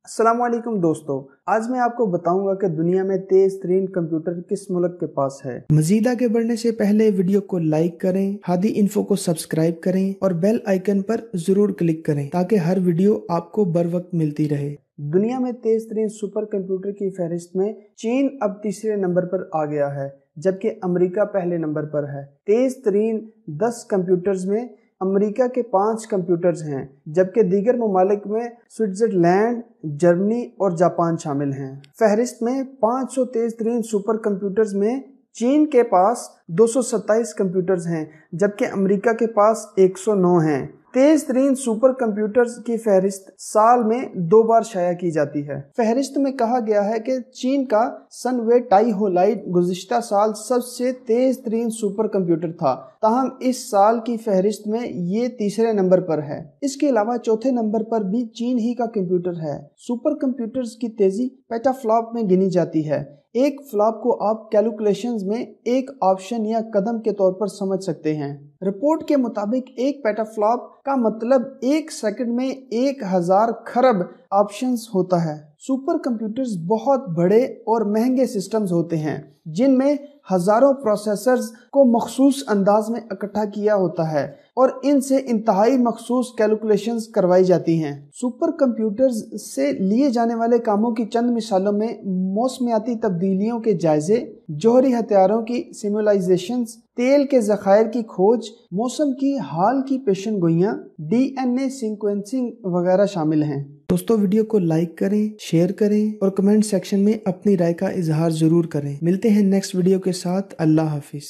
अस्सलाम वालेकुम दोस्तों, आज मैं आपको बताऊंगा कि दुनिया में तेज तरीन कंप्यूटर किस मुल्क के पास है। मजीद आगे बढ़ने से पहले वीडियो को लाइक करें, हादी इन्फो को सब्सक्राइब करें और बेल आइकन पर जरूर क्लिक करें ताकि हर वीडियो आपको बर वक्त मिलती रहे। दुनिया में तेज तरीन सुपर कंप्यूटर की फहरिस्त में चीन अब तीसरे नंबर पर आ गया है, जबकि अमेरिका पहले नंबर पर है। तेज तरीन 10 कंप्यूटर्स में अमेरिका के 5 कंप्यूटर्स हैं, जबकि दीगर ममालिक में स्विट्जरलैंड, जर्मनी और जापान शामिल हैं। फहरिस्त में 500 तेज तरीन सुपर कंप्यूटर्स में चीन के पास 227 कंप्यूटर्स हैं, जबकि अमेरिका के पास 109 हैं। तेज तरीन सुपर कंप्यूटर्स की फहरिस्त साल में 2 बार शाया की जाती है। फहरिस्त में कहा गया है कि चीन का सनवे टाइहोलाइट गुज़िश्ता साल सबसे तेज तरीन सुपर कंप्यूटर था, ताहम इस साल की फहरिस्त में ये तीसरे नंबर पर है। इसके अलावा चौथे नंबर पर भी चीन ही का कंप्यूटर है। सुपर कंप्यूटर्स की तेजी पेटाफ्लॉप में गिनी जाती है। एक फ्लॉप को आप कैलकुलेशंस में एक ऑप्शन या कदम के तौर पर समझ सकते हैं। रिपोर्ट के मुताबिक एक पेटाफ्लॉप का मतलब 1 सेकंड में 1000 खरब ऑप्शंस होता है। सुपर कंप्यूटर्स बहुत बड़े और महंगे सिस्टम्स होते हैं, जिनमें हजारों प्रोसेसर्स को मखसूस अंदाज में इकट्ठा किया होता है और इनसे इंतहाई मखसूस कैलकुलेशंस करवाई जाती हैं। सुपर कंप्यूटर्स से लिए जाने वाले कामों की चंद मिसालों में मौसमियाती तब्दीलियों के जायजे, जौहरी हथियारों की सिमुलाइजेशंस, तेल के ज़खायर की खोज, मौसम की हाल की पेशन गोइयां, DNA सीक्वेंसिंग वगैरह शामिल हैं। दोस्तों, वीडियो को लाइक करें, शेयर करें और कमेंट सेक्शन में अपनी राय का इजहार जरूर करें। मिलते हैं नेक्स्ट वीडियो के साथ। अल्लाह हाफिज।